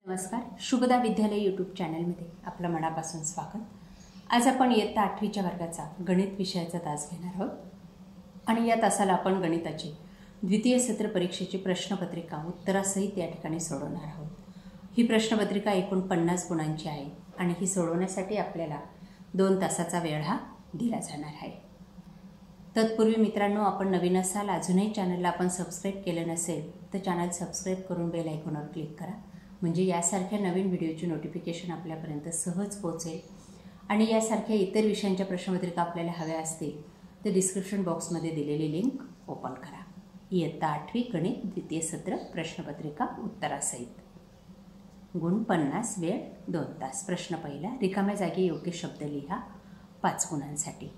नमस्कार. शुभदा विद्यालय यूट्यूब चॅनलमध्ये आपलं मनापासून स्वागत. आज आपण इयत्ता 8वीच्या वर्गाचा गणित विषयाचा तास घेणार आहोत आणि या तासाला आपण गणिताची द्वितीय सत्र परीक्षेची प्रश्नपत्रिका उत्तरासहित या ठिकाणी सोडवणार आहोत. ही प्रश्नपत्रिका एकूण 50 गुणांची आहे आणि ही सोडवण्यासाठी आपल्याला 2 तासाचा वेळ हा दिला जाणार आहे. तत्पूर्वी मित्रांनो, आपण नवीन असाल, अजूनही चॅनलला आपण सबस्क्राईब केलं नसेल तर चॅनल सबस्क्राईब करून बेल आयकॉनवर क्लिक करा, म्हणजे यासारख्या नवीन व्हिडिओची नोटिफिकेशन आपल्यापर्यंत सहज पोहोचेल. आणि यासारख्या इतर विषयांच्या प्रश्नपत्रिका आपल्याला हव्या असतील तर डिस्क्रिप्शन बॉक्समध्ये दिलेली लिंक ओपन करा. इयत्ता 8वी गणित द्वितीय सत्र प्रश्नपत्रिका उत्तरासहित. गुण 50, वेळ 2 तास. प्रश्न पहिला, रिकाम्या जागी योग्य शब्द लिहा 5 गुणांसाठी.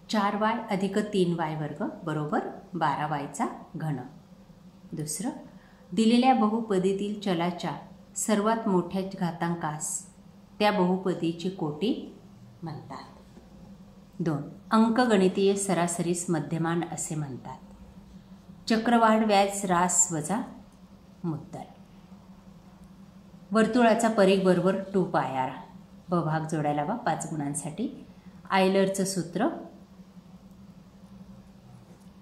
4y अधिक 3y वर्ग बरोबर 12y घन. दुसरं, दिलेल्या बहुपदीतील चलाच्या सर्वात मोठ्या घातांकास त्या बहुपदीची कोटी म्हणतात. 2, अंकगणितीय सरासरीस मध्यमान असे म्हणतात. चक्रवाढ व्याज रास वजा मुद्दल. वर्तुळाचा परिघ बरोबर 2πr. ब भाग जोडायला हवा 5 गुणांसाठी. आयलरचं सूत्र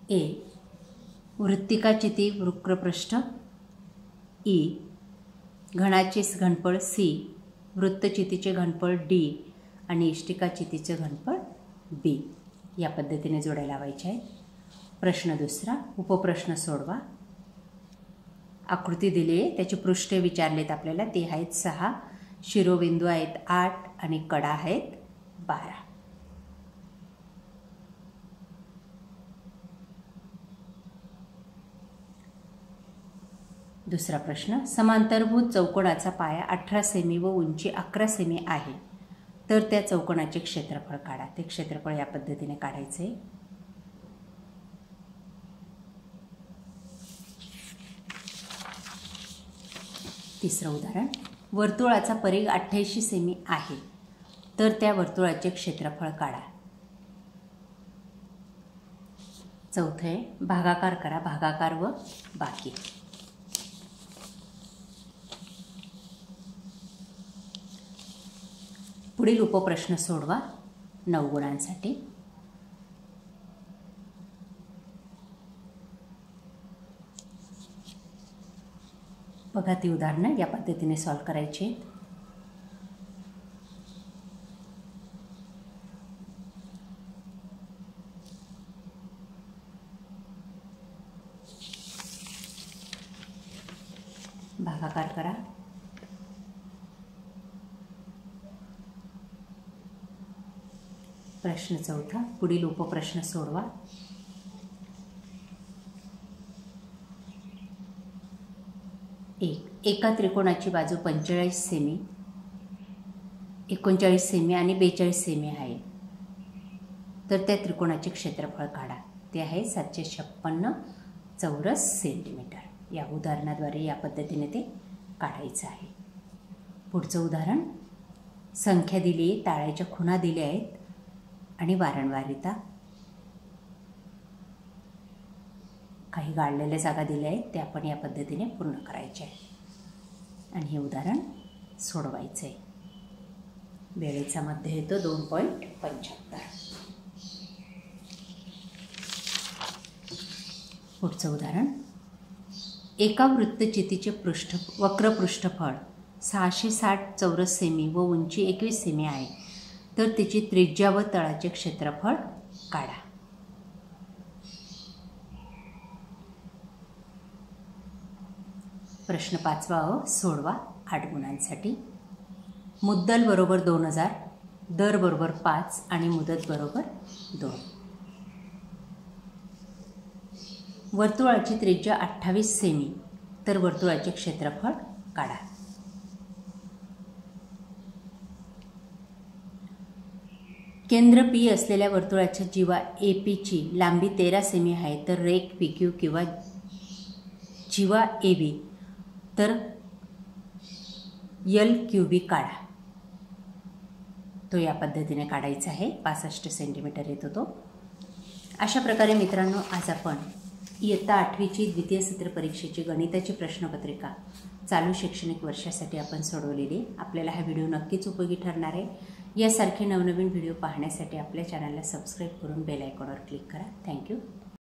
ए. वृत्तिकाचिती वक्रपृष्ठ ई. घनाचे घनफळ सी. वृत्तचितीचे घनफळ डी आणि इष्टिकाचितीचे घनफळ बी. या पद्धतीने जोडायला लावायचे आहे. प्रश्न दुसरा, उपप्रश्न सोडवा. आकृती दिली आहे, त्याचे पृष्ठ विचारलेत आपल्याला. ते आहेत 6, शिरोबिंदू आहेत 8 आणि कडा आहेत 12. दुसरा प्रश्न, समांतरभुज चौकोनाचा पाया 18 सेमी व उंची 11 सेमी आहे, तर त्या चौकोनाचे क्षेत्रफळ काढा. ते क्षेत्रफळ या पद्धतीने काढायचे. तिसरं उदाहरण, वर्तुळाचा परिघ 88 सेमी आहे, तर त्या वर्तुळाचे क्षेत्रफळ काढा. चौथे, भागाकार करा. भागाकार व बाकी. पुढील उपप्रश्न सोडवा 9 गुणांसाठी. बघा, ती उदाहरणं या पद्धतीने सॉल्व करायची आहेत. भागाकार करा. प्रश्न चौथा, पुढील उपप्रश्न सोडवा. एका त्रिकोणाची बाजू 45 सेमी, 39 सेमी आणि 42 सेमी आहे, तर त्या त्रिकोणाचे क्षेत्रफळ काढा. ते आहे 756 चौरस सेंटीमीटर. या उदाहरणाद्वारे या पद्धतीने ते काढायचं आहे. पुढचं उदाहरण, संख्या दिली आहे, ताळ्याच्या खुणा दिल्या आहेत आणि वारंवारिता, काही गाळलेल्या जागा दिल्या आहेत, त्या आपण या पद्धतीने पूर्ण करायचे आहे आणि हे उदाहरण सोडवायचं आहे. वेळेचा मध्य येतो 2.75. पुढचं उदाहरण, एका वृत्तचितीचे वक्रपृष्ठफळ 660 चौरस सेमी व उंची 21 सेमी आहे, तर त्याची त्रिज्या व तळाचे क्षेत्रफळ काढा. प्रश्न 5वा सोडवा 8 गुणांसाठी. मुद्दल बरोबर 2000, दर बरोबर 5 आणि मुदत बरोबर 2. वर्तुळाची त्रिज्या 28 सेमी, तर वर्तुळाचे क्षेत्रफळ काढा. केंद्र पी असलेल्या वर्तुळाच्या जीवा एपीची लांबी 13 सेमी आहे, तर रेख पीक्यू किंवा जीवा एबी तर एल क्यूबी काढा. तो या पद्धतीने काढायचा आहे. 65 सेंटीमीटर येतो तो. अशा प्रकारे मित्रांनो, आज आपण इयत्ता 8वीची द्वितीय सत्र परीक्षेची गणिताची प्रश्नपत्रिका चालू शैक्षणिक वर्षासाठी आपण सोडवलेली. आपल्याला हा व्हिडिओ नक्कीच उपयोगी ठरणार आहे. यासारखे नवनवीन व्हिडिओ पाहण्यासाठी आपल्या चॅनलला सबस्क्राईब करून बेल आयकॉनवर क्लिक करा. थँक्यू.